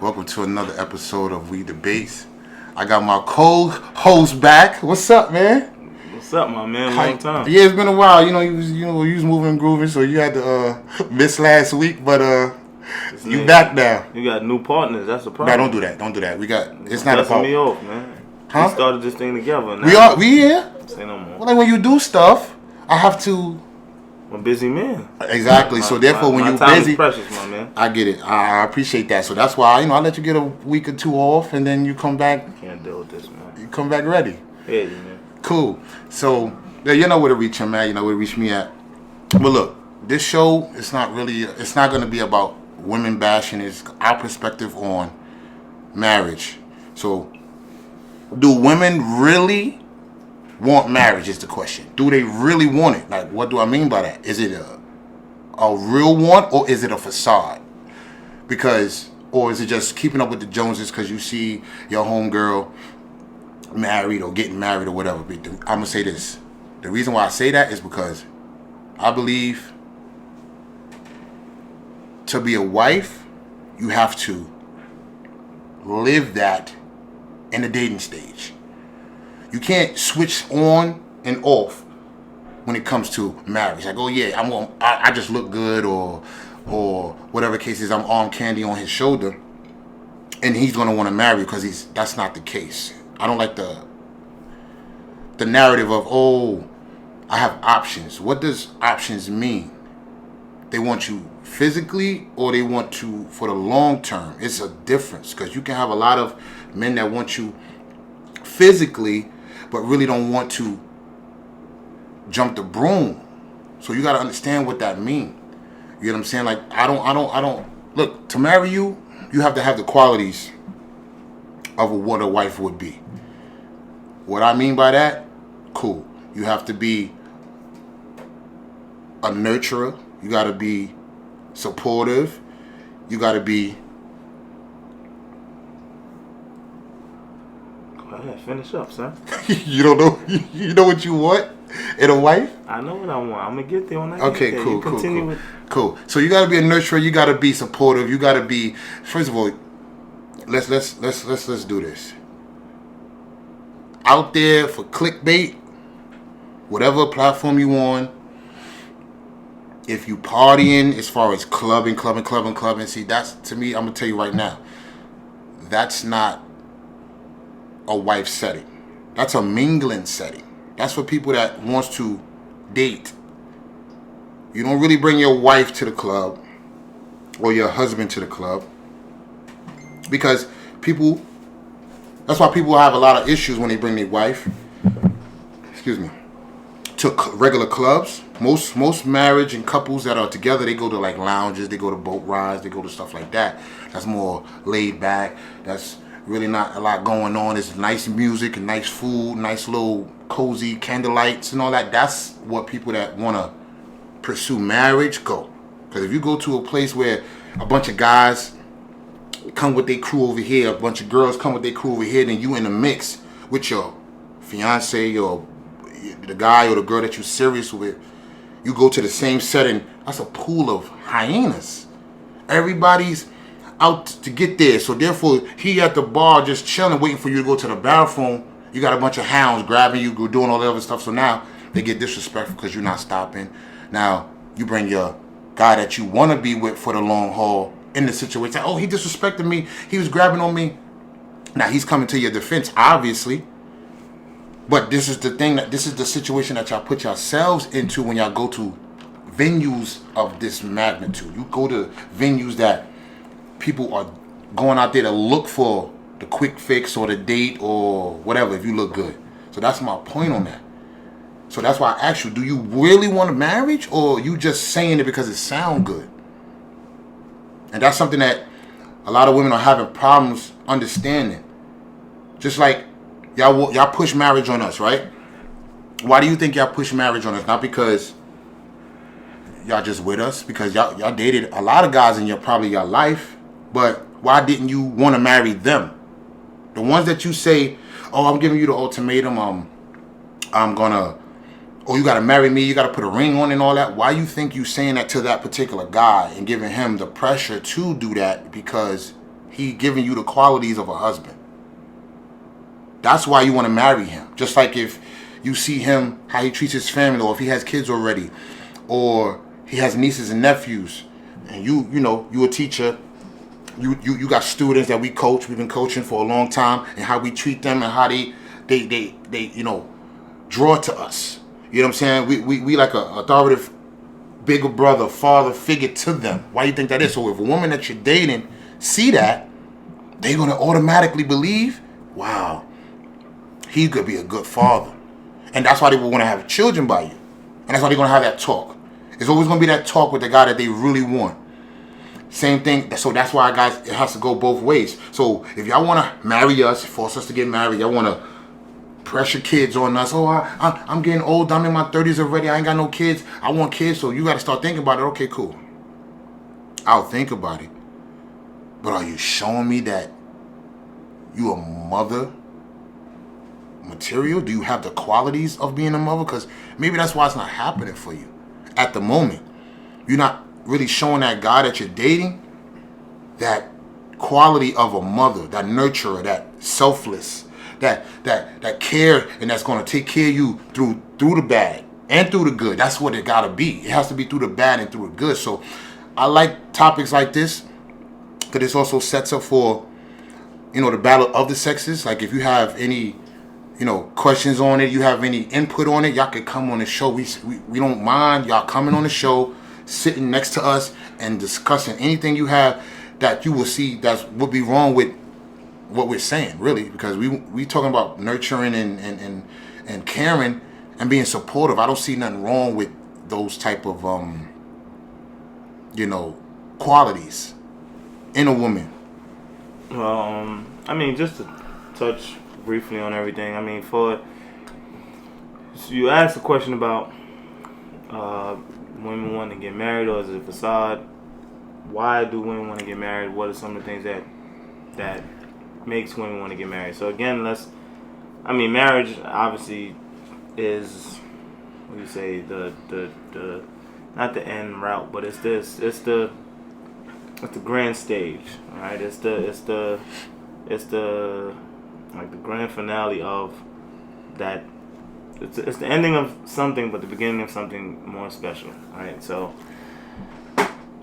Welcome to another episode of We Debates. I got my co-host back. What's up, man? What's up, my man? Long time. Yeah, it's been a while. You was moving and grooving, so you had to miss last week, but you back now. You got new partners. That's the No, problem. don't do that. Don't do that. It's not Pissing about me off, man. Huh? We started this thing together. Now. We here. Say no more. Well, like when you do stuff, I have to. I'm a busy man. Exactly. So therefore, when my you're time busy, is precious, my man. I get it. I appreciate that. So that's why I let you get a week or two off, and then you come back. Can't deal with this, man. You come back ready. Yeah, man. Cool. So yeah, you know where to reach him at. You know where to reach me at. But look, this show it's not going to be about women bashing. It's our perspective on marriage. So, do women really want marriage? Is the question. Do they really want it? Like, what do I mean by that? Is it a real want, or is it a facade? Or is it just keeping up with the Joneses because you see your homegirl married or getting married or whatever? But I'm gonna say this. The reason why I say that is because I believe to be a wife, you have to live that in the dating stage. You can't switch on and off when it comes to marriage. Like, oh yeah, I just look good, or whatever case is, I'm arm candy on his shoulder, and he's gonna want to marry because that's not the case. I don't like the narrative of, oh, I have options. What does options mean? They want you physically, or they want you for the long term. It's a difference, because you can have a lot of men that want you physically but really don't want to jump the broom. So you got to understand what that means. You know what I'm saying? Like, I don't look, to marry you, you have to have the qualities of what a wife would be. What I mean by that, cool. You have to be a nurturer. You got to be supportive. You got to be. Go ahead, finish up, son. You don't know. You know what you want in a wife? I know what I want. I'm gonna get there when I get there. Cool, you continue cool. So you got to be a nurturer. You got to be supportive. You got to be. First of all, let's do this. Out there for clickbait, whatever platform you on. If you partying, as far as clubbing, see, that's, to me, I'm gonna tell you right now, that's not a wife setting. That's a mingling setting. That's for people that wants to date. You don't really bring your wife to the club or your husband to the club, because that's why people have a lot of issues when they bring their wife, to regular clubs. Most marriage and couples that are together, they go to like lounges, they go to boat rides, they go to stuff like that. That's more laid back. That's really not a lot going on. It's nice music and nice food, nice little cozy candlelights and all that. That's what people that want to pursue marriage go. Because if you go to a place where a bunch of guys come with their crew over here, a bunch of girls come with their crew over here, then you in the mix with your fiance or the guy or the girl that you're serious with, you go to the same setting, that's a pool of hyenas. Everybody's out to get there. So therefore, he at the bar just chilling, waiting for you to go to the bathroom. You got a bunch of hounds grabbing you, doing all that other stuff. So now they get disrespectful because you're not stopping. Now you bring your guy that you want to be with for the long haul in the situation. Oh, he disrespected me. He was grabbing on me. Now he's coming to your defense, obviously. But this is the situation that y'all put yourselves into when y'all go to venues of this magnitude. You go to venues that people are going out there to look for the quick fix or the date or whatever if you look good. So that's my point on that. So that's why I asked you, do you really want a marriage, or you just saying it because it sounds good? And that's something that a lot of women are having problems understanding. Just like y'all push marriage on us, right? Why do you think y'all push marriage on us? Not because y'all just with us, because y'all dated a lot of guys in your life, but why didn't you want to marry them? The ones that you say, oh, I'm giving you the ultimatum, I'm gonna, oh, you gotta marry me, you gotta put a ring on and all that. Why you think you saying that to that particular guy and giving him the pressure to do that because he giving you the qualities of a husband. That's why you want to marry him. Just like if you see him, how he treats his family, or if he has kids already, or he has nieces and nephews, and you a teacher, you got students that we coach, we've been coaching for a long time, and how we treat them and how they draw to us. You know what I'm saying? We like a authoritative bigger brother, father figure to them. Why do you think that is? So if a woman that you're dating see that, they're gonna automatically believe, wow, he could be a good father. And that's why they will want to have children by you. And that's why they're gonna have that talk. It's always gonna be that talk with the guy that they really want. Same thing. So that's why, guys, it has to go both ways. So if y'all wanna marry us, force us to get married, y'all wanna pressure kids on us. Oh, I'm getting old. I'm in my 30s already. I ain't got no kids. I want kids. So you got to start thinking about it. Okay, cool. I'll think about it. But are you showing me that you a mother material? Do you have the qualities of being a mother? Because maybe that's why it's not happening for you at the moment. You're not really showing that guy that you're dating that quality of a mother, that nurturer, that selfless, that care, and that's going to take care of you through the bad and through the good. That's what it got to be. It has to be through the bad and through the good. So I like topics like this because this also sets up for, the battle of the sexes. Like if you have any, questions on it, you have any input on it, y'all could come on the show. We don't mind y'all coming on the show, sitting next to us and discussing anything you have that you will see that would be wrong with what we're saying, really, because we talking about nurturing and caring and being supportive. I don't see nothing wrong with those type of qualities in a woman. Well, just to touch briefly on everything. So you asked a question about women wanting to get married, or is it a facade? Why do women want to get married? What are some of the things that makes women want to get married? So again, marriage obviously is, what do you say, the not the end route, but it's the grand stage, right? It's the like the grand finale of that. It's the ending of something, but the beginning of something more special, right? So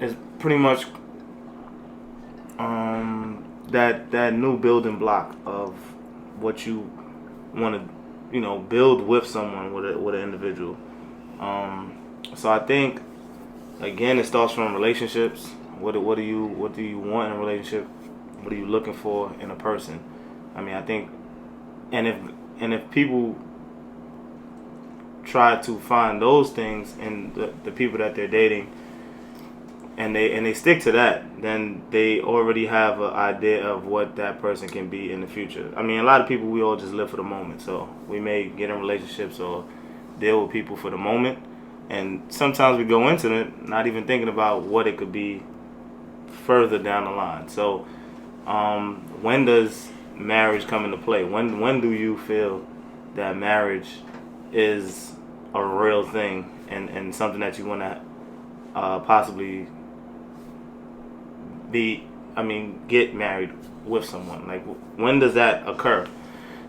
it's pretty much that new building block of what you want to build with someone, with an individual. So I think again it starts from relationships. What do you want in a relationship? What are you looking for in a person? I think, and if people try to find those things in the people that they're dating, and they stick to that, then they already have an idea of what that person can be in the future. A lot of people, we all just live for the moment. So we may get in relationships or deal with people for the moment, and sometimes we go into it not even thinking about what it could be further down the line. So when does marriage come into play? When do you feel that marriage is a real thing and something that you want to possibly get married with someone? Like, when does that occur?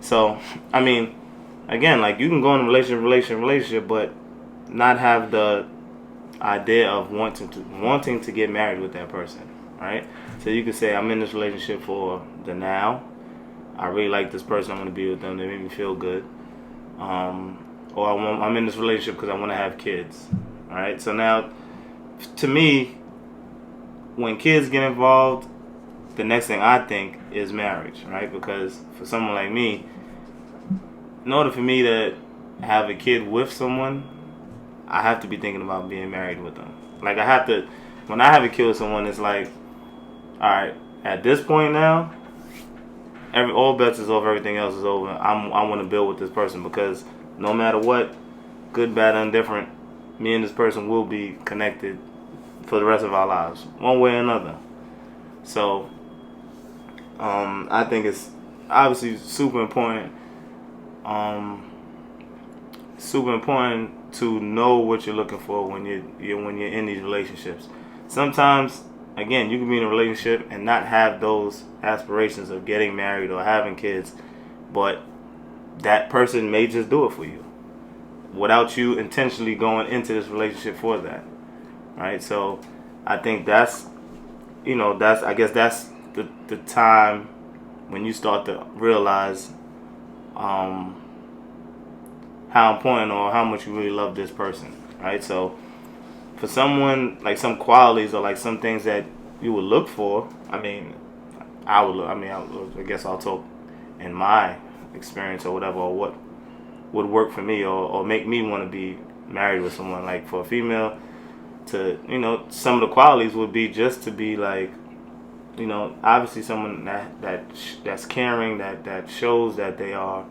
So again, like, you can go in a relationship, but not have the idea of wanting to get married with that person, right? So you could say, I'm in this relationship for the now. I really like this person. I'm going to be with them. They make me feel good. Or I'm in this relationship because I want to have kids. All right. So now, to me, when kids get involved, the next thing I think is marriage, right? Because for someone like me, in order for me to have a kid with someone, I have to be thinking about being married with them. Like, I have to, when I have a kid with someone, it's like, all right, at this point now, all bets is off, everything else is over. I want to build with this person, because no matter what, good, bad, indifferent, me and this person will be connected for the rest of our lives, one way or another. So I think it's obviously super important to know what you're looking for when you're in these relationships. Sometimes, again, you can be in a relationship and not have those aspirations of getting married or having kids, but that person may just do it for you without you intentionally going into this relationship for that, right? So I think that's I guess that's the time when you start to realize how important or how much you really love this person, right? So for someone, like some qualities or like some things that you would look for, I guess I'll talk in my experience or whatever, or what would work for me or make me want to be married with someone. Like for a female, to some of the qualities would be just to be like, obviously someone that's caring, that shows that they are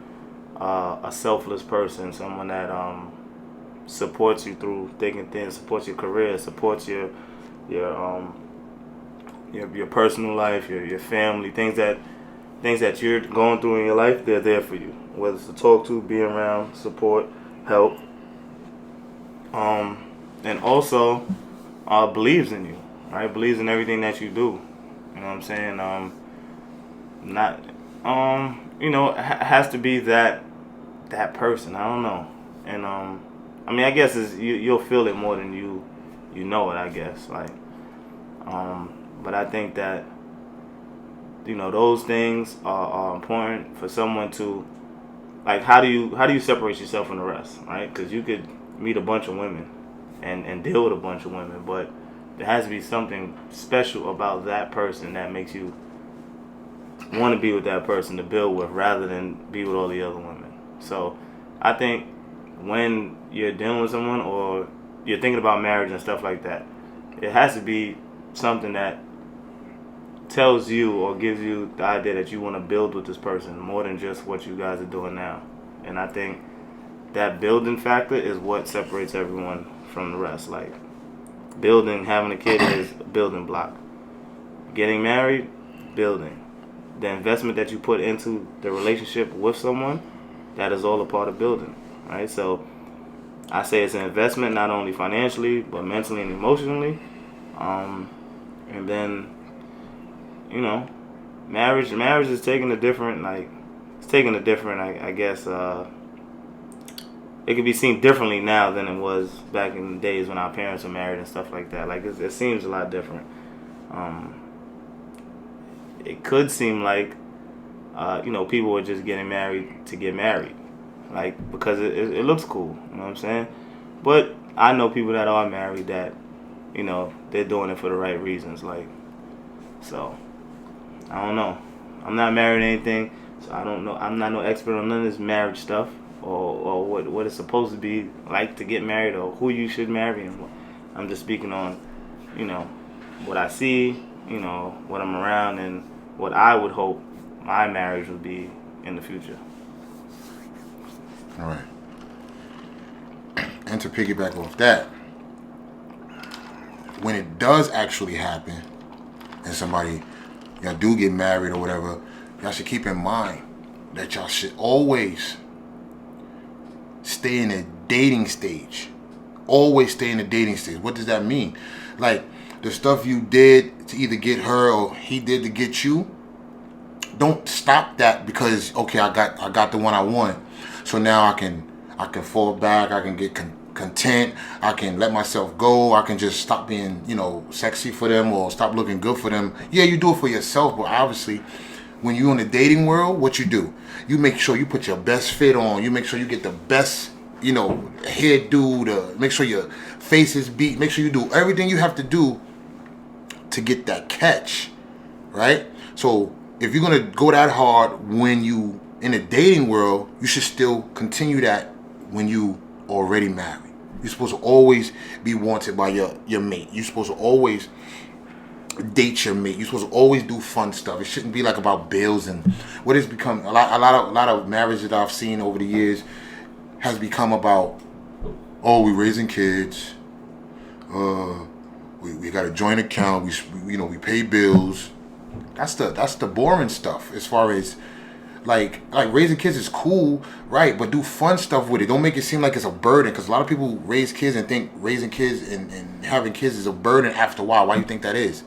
a selfless person, someone that supports you through thick and thin, supports your career, supports your personal life, your family, things that you're going through in your life. They're there for you, whether it's to talk to, be around, support, help, and also believes in you, right? Believes in everything that you do. You know what I'm saying? Has to be that person. I don't know. And I guess you'll feel it more than you know it, I guess. Like, but I think that those things are important for someone to, like, how do you separate yourself from the rest, right? Because you could meet a bunch of women and deal with a bunch of women, but there has to be something special about that person that makes you want to be with that person to build with, rather than be with all the other women. So I think when you're dealing with someone or you're thinking about marriage and stuff like that, it has to be something that tells you or gives you the idea that you want to build with this person more than just what you guys are doing now. And I think that building factor is what separates everyone from the rest. Like, having a kid is a building block. Getting married, building. The investment that you put into the relationship with someone, that is all a part of building, right? So I say it's an investment, not only financially, but mentally and emotionally. And then, marriage is taking a different, I guess, it could be seen differently now than it was back in the days when our parents were married and stuff like that. Like, it seems a lot different. It could seem like, people were just getting married to get married, like, because it looks cool. You know what I'm saying? But I know people that are married that, they're doing it for the right reasons. Like, so I don't know. I'm not married or anything, so I don't know. I'm not no expert on none of this marriage stuff, or what it's supposed to be like to get married, or who you should marry. And I'm just speaking on, what I see, what I'm around, and what I would hope my marriage would be in the future. All right. And to piggyback off that, when it does actually happen, and somebody, y'all do get married or whatever, y'all should keep in mind that y'all should always stay in a dating stage. Always stay in the dating stage. What does that mean? Like, the stuff you did to either get her or he did to get you, don't stop that because, okay, I got the one I want, so now I can fall back, I can get content, I can let myself go, I can just stop being, sexy for them or stop looking good for them. Yeah, you do it for yourself, but obviously when you're in the dating world, what you do, you make sure you put your best fit on, you make sure you get the best, hairdo, to make sure your face is beat, make sure you do everything you have to do to get that catch, right? So if you're gonna go that hard when you in the dating world, you should still continue that when you already married. You're supposed to always be wanted by your mate. You're supposed to always date your mate. You're supposed to always do fun stuff. It shouldn't be like about bills and what has become a lot of marriages that I've seen over the years has become about, oh, we raising kids, we got a joint account, we pay bills. That's the boring stuff as far as like raising kids is cool, right? But do fun stuff with it. Don't make it seem like it's a burden, because a lot of people raise kids and think raising kids and having kids is a burden after a while. Why do you think that is?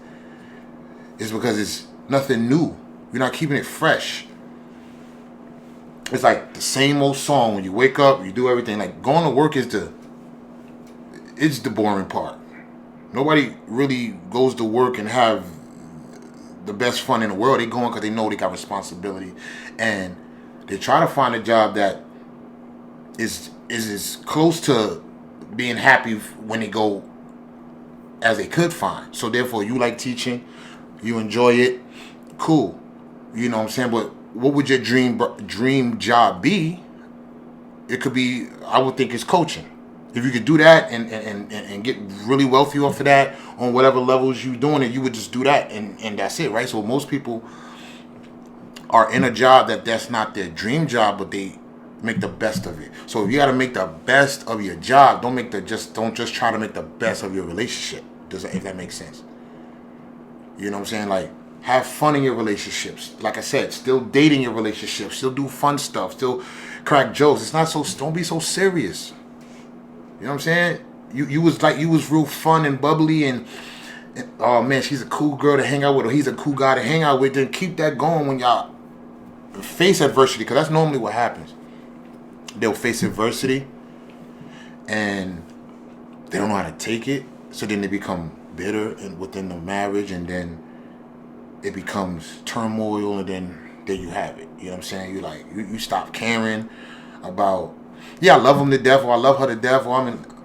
is because it's nothing new. You're not keeping it fresh. It's like the same old song. When you wake up, you do everything. Like going to work is the boring part. Nobody really goes to work and have the best fun in the world. They go in because they know they got responsibility, and they try to find a job that is as close to being happy when they go as they could find. So therefore, you like teaching, you enjoy it, cool. You know what I'm saying? But what would your dream job be? It could be, I would think, it's coaching. If you could do that and get really wealthy off of that on whatever levels you're doing it, you would just do that and that's it, right? So most people are in a job that's not their dream job, but they make the best of it. So if you got to make the best of your job, don't just try to make the best of your relationship. If that makes sense. You know what I'm saying? Like, have fun in your relationships. Like I said, still dating your relationships. Still do fun stuff. Still crack jokes. It's not so. Don't be so serious. You know what I'm saying? You was real fun and bubbly and oh man, she's a cool girl to hang out with, or he's a cool guy to hang out with. Then keep that going when y'all face adversity, because that's normally what happens. They'll face adversity and they don't know how to take it. So then they become bitter within the marriage, and then it becomes turmoil, and then there you have it. You know what I'm saying? You stop caring about, yeah, I love him to death, or I love her to death, or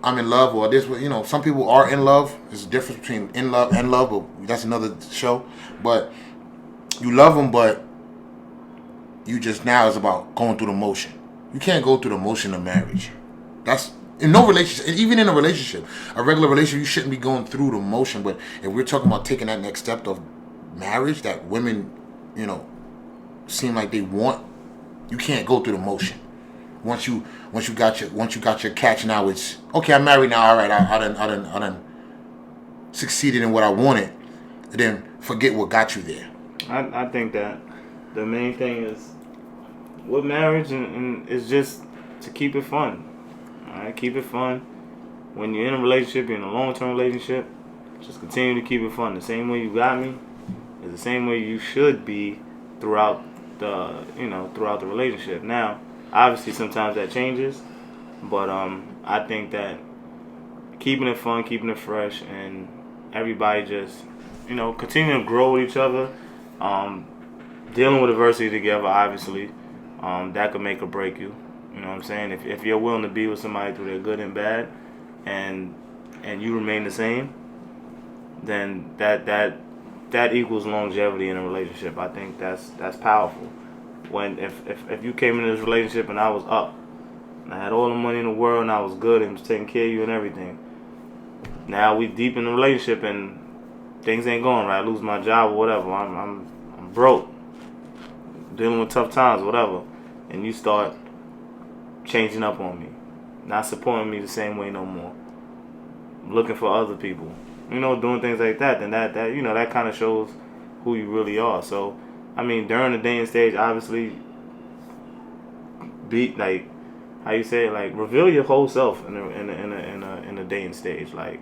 I'm in love, or this. You know, some people are in love. There's a difference between in love and love, but that's another show. But you love them, but you just now is about going through the motion. You can't go through the motion of marriage. That's in no relationship, even in a relationship, a regular relationship, you shouldn't be going through the motion. But if we're talking about taking that next step of marriage that women, you know, seem like they want, you can't go through the motion. Once you got your catch, now it's okay. I'm married now. All right, I done succeeded in what I wanted. And then forget what got you there. I think that the main thing is with marriage and is just to keep it fun. All right, keep it fun. When you're in a relationship, you're in a long-term relationship, just continue to keep it fun. The same way you got me is the same way you should be throughout the relationship. Now, obviously, sometimes that changes, but I think that keeping it fun, keeping it fresh, and everybody just, continue to grow with each other, dealing with adversity together, obviously, that could make or break you. You know what I'm saying? If you're willing to be with somebody through their good and bad, and you remain the same, then that equals longevity in a relationship. I think that's powerful. When if you came into this relationship and I was up, and I had all the money in the world and I was good and was taking care of you and everything. Now we deep in the relationship and things ain't going right. I lose my job or whatever. I'm broke, dealing with tough times, whatever, and you start changing up on me, not supporting me the same way no more, looking for other people, doing things like that. Then that kind of shows who you really are. So, I mean, during the dating stage, obviously, be like, how you say it, like, reveal your whole self in a dating stage. Like,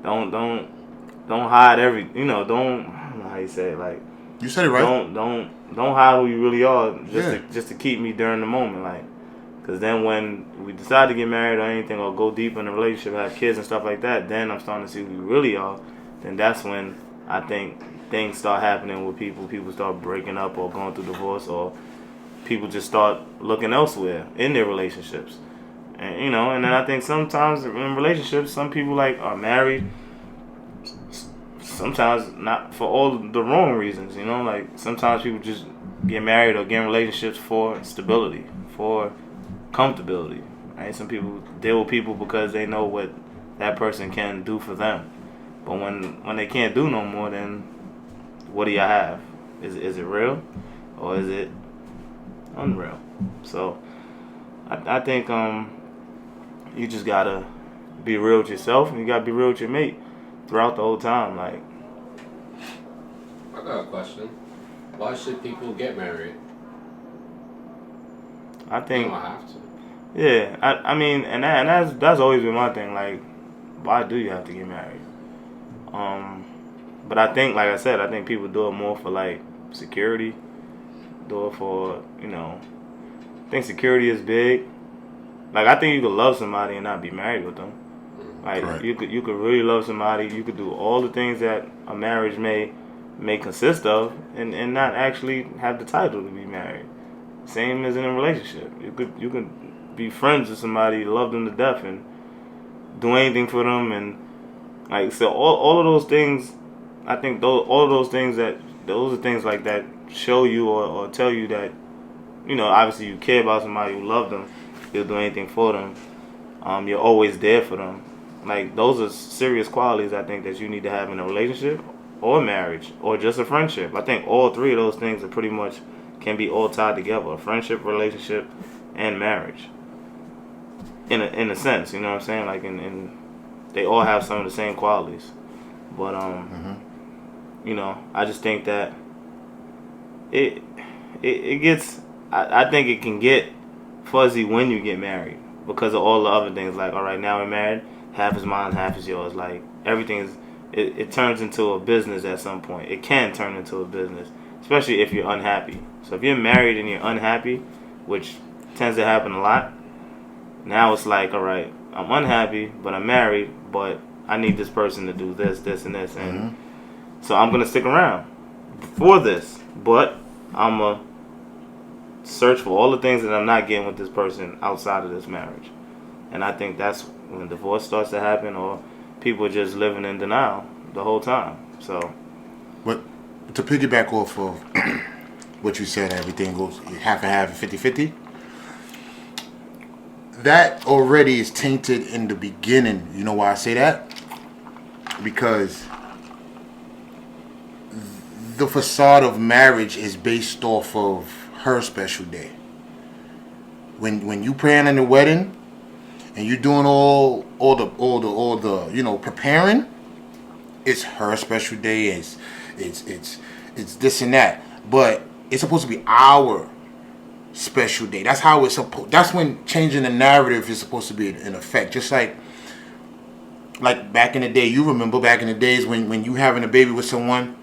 don't hide every, don't, I don't know how you say it, like, you said it right. Don't hide who you really are just to keep me during the moment, like, because then when we decide to get married or anything or go deep in a relationship, have kids and stuff like that, then I'm starting to see who you really are. Then that's when I think things start happening with people. People start breaking up or going through divorce, or people just start looking elsewhere in their relationships. And and then I think sometimes in relationships, some people are married, sometimes not for all the wrong reasons. Like sometimes people just get married or get in relationships for stability, for comfortability. Right? Some people deal with people because they know what that person can do for them. But when they can't do no more, then what do you have? Is it real or is it unreal? So I think you just gotta be real with yourself, and you gotta be real with your mate throughout the whole time. Like, I got a question. Why should people get married? I think You don't have to. Yeah, I mean, and that's always been my thing. Like, why do you have to get married? But I think, like I said, I think people do it more for like security. Do it for, I think security is big. Like, I think you could love somebody and not be married with them. Like, Correct. you could really love somebody. You could do all the things that a marriage may consist of, and not actually have the title to be married. Same as in a relationship. You could be friends with somebody, love them to death, and do anything for them, and like, so all of those things. I think all of those things those are things like that show you or tell you that, obviously you care about somebody, you love them, you'll do anything for them. You're always there for them. Like, those are serious qualities I think that you need to have in a relationship or marriage or just a friendship. I think all three of those things are pretty much can be all tied together: a friendship, relationship, and marriage. In a sense, you know what I'm saying? Like, in they all have some of the same qualities. But I just think that it gets. I think it can get fuzzy when you get married because of all the other things. Like, all right, now we're married, half is mine, half is yours. Like, everything is. It turns into a business at some point. It can turn into a business, especially if you're unhappy. So if you're married and you're unhappy, which tends to happen a lot, now it's like, all right, I'm unhappy, but I'm married, but I need this person to do this, this, and this, and so I'm gonna stick around for this, but I'm gonna search for all the things that I'm not getting with this person outside of this marriage, and I think that's when divorce starts to happen, or people just living in denial the whole time. So, But to piggyback off of what you said, everything goes half and half, 50-50. That already is tainted in the beginning. You know why I say that? Because the facade of marriage is based off of her special day. When you planning the wedding and you're doing all the preparing, it's her special day. It's this and that, but it's supposed to be our special day. That's how it's supposed. That's when changing the narrative is supposed to be in effect. Just like back in the day, you remember back in the days when you having a baby with someone,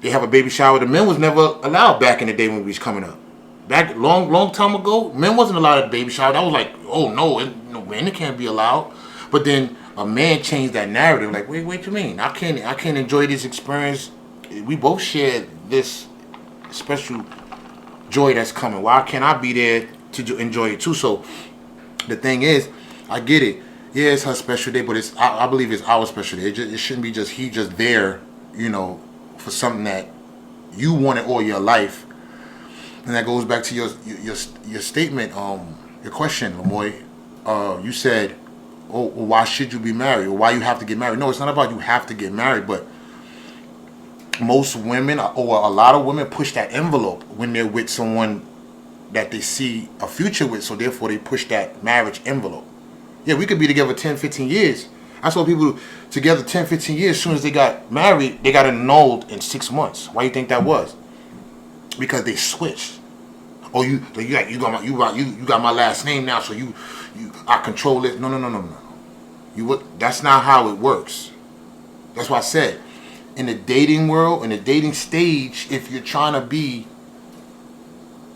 they have a baby shower. The men was never allowed back in the day when we was coming up. Back long time ago, men wasn't allowed a baby shower. That was like, oh no, men can't be allowed. But then a man changed that narrative. Like, wait, you mean I can't enjoy this experience? We both share this special joy that's coming. Why can't I be there to enjoy it too? So the thing is, I get it. Yeah, it's her special day, but I believe it's our special day. It shouldn't be just he just there, for something that you wanted all your life. And that goes back to your statement, your question, Lamoy. You said, oh, well, why should you be married? Or why you have to get married? No, it's not about you have to get married, but most women, or a lot of women, push that envelope when they're with someone that they see a future with, so therefore they push that marriage envelope. Yeah, we could be together 10, 15 years. I saw people together 10, 15 years. As soon as they got married, they got annulled in 6 months. Why do you think that was? Because they switched. Oh, you got my last name now, so I control it. No. That's not how it works. That's why I said, in the dating world, in the dating stage, if you're trying to be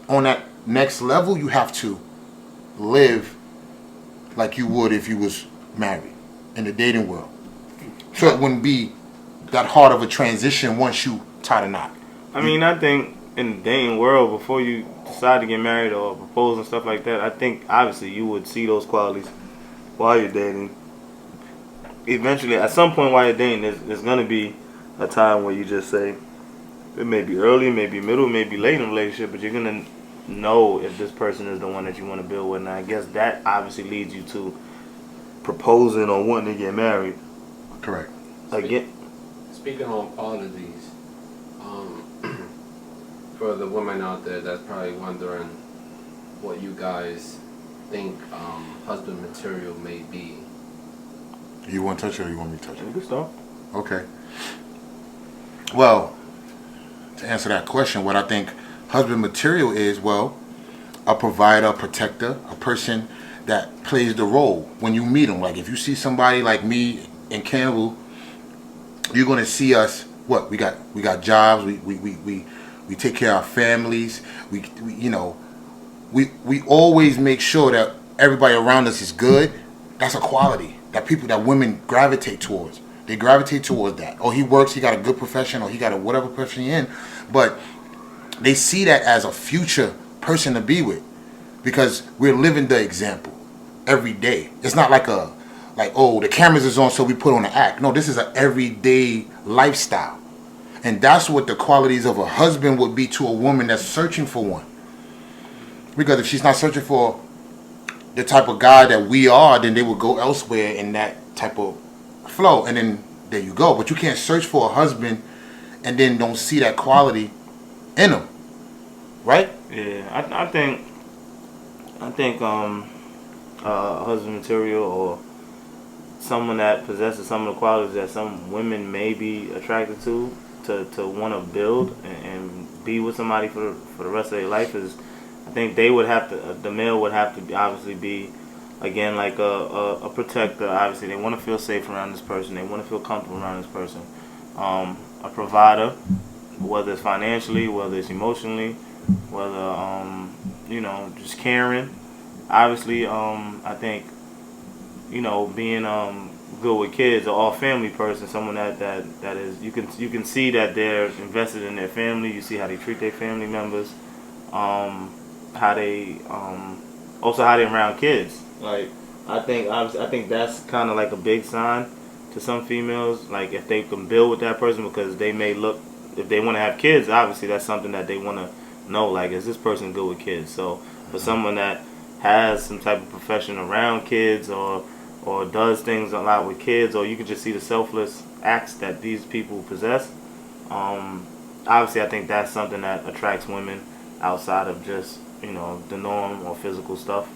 on that next level, you have to live like you would if you was married in the dating world. So it wouldn't be that hard of a transition once you tie the knot. I mean, I think in the dating world, before you decide to get married or propose and stuff like that, I think obviously you would see those qualities while you're dating. Eventually, at some point while you're dating, there's going to be a time where you just say, it may be early, maybe middle, maybe late in a relationship, but you're going to know if this person is the one that you want to build with. And I guess that obviously leads you to proposing or wanting to get married. Correct. Again, speaking on qualities, for the women out there that's probably wondering what you guys think husband material may be. You want to touch it or you want me to touch it? you can start. Okay. Well, to answer that question, what I think husband material is, well, a provider, a protector, a person that plays the role when you meet them. Like if you see somebody like me and Campbell, you're going to see us what we got jobs. We take care of our families. We you know we always make sure that everybody around us is good. That's a quality that women gravitate towards. They gravitate towards that. Oh, he works. He got a good profession, or he got a whatever profession he in, but they see that as a future person to be with because we're living the example every day. It's not like oh, the cameras is on, so we put on an act. No, this is an everyday lifestyle. And that's what the qualities of a husband would be to a woman that's searching for one. Because if she's not searching for the type of guy that we are, then they would go elsewhere in that type of flow. And then there you go. But you can't search for a husband and then don't see that quality in him. Right? Yeah, I think husband material or someone that possesses some of the qualities that some women may be attracted to want to build and be with somebody for the rest of their life is, I think they would have to, the male would have to obviously be, again, like a protector. Obviously, they want to feel safe around this person. They want to feel comfortable around this person. A provider, whether it's financially, whether it's emotionally, whether just caring. Obviously, I think being good with kids, an all family person, someone that is you can see that they're invested in their family. You see how they treat their family members, how they also how they around kids. Like I think that's kind of like a big sign to some females. Like if they can build with that person, because they may look, if they want to have kids, obviously that's something that they want to know. Like, is this person good with kids? So for someone that has some type of profession around kids or does things a lot with kids, or you can just see the selfless acts that these people possess. Obviously, I think that's something that attracts women outside of just the norm or physical stuff.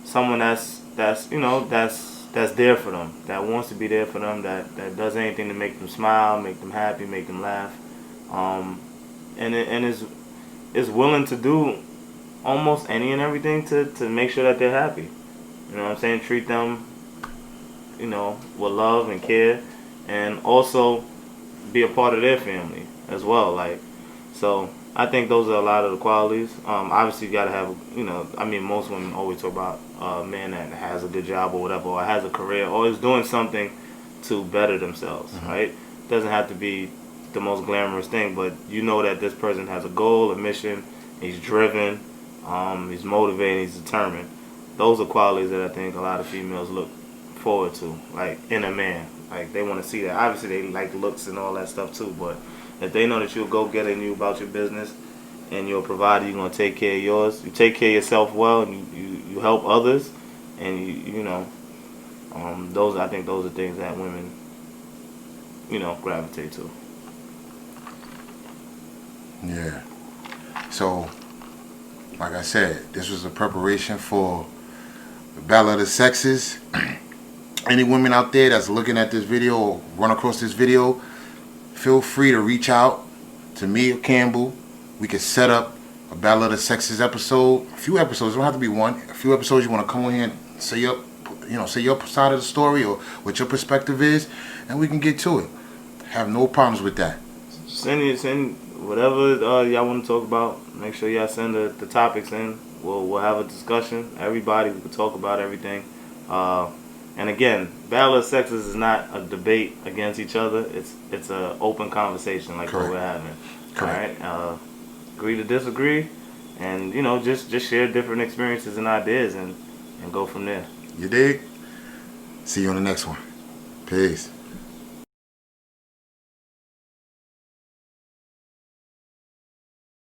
Someone that's there for them, that wants to be there for them, that does anything to make them smile, make them happy, make them laugh, and is willing to do almost any and everything to make sure that they're happy. You know what I'm saying? Treat them, with love and care, and also be a part of their family as well. Like, so I think those are a lot of the qualities. Obviously, you gotta have, most women always talk about a man that has a good job or whatever, or has a career, or is doing something to better themselves. Mm-hmm. Right? Doesn't have to be the most glamorous thing, but you know that this person has a goal, a mission. He's driven. He's motivated. He's determined. Those are qualities that I think a lot of females look forward to, like in a man. Like they want to see that. Obviously, they like looks and all that stuff too. But if they know that you'll go get it and you about your business, and you're a provider, you're gonna take care of yours. You take care of yourself well, and you help others, and those I think those are things that women gravitate to. Yeah. So, like I said, this was a preparation for the Battle of the Sexes. Any women out there that's looking at this video or run across this video, feel free to reach out to me or Campbell. We could set up a Battle of the Sexes episode. A few episodes, it don't have to be one. A few episodes you want to come on here and say your side of the story or what your perspective is, and we can get to it. Have no problems with that. Send whatever y'all want to talk about. Make sure y'all send the topics in. We'll have a discussion. Everybody, we can talk about everything. And again, Battle of Sexes is not a debate against each other. It's an open conversation like Correct. What we're having. Correct. All right. Agree to disagree, and just share different experiences and ideas, and go from there. You dig? See you on the next one. Peace.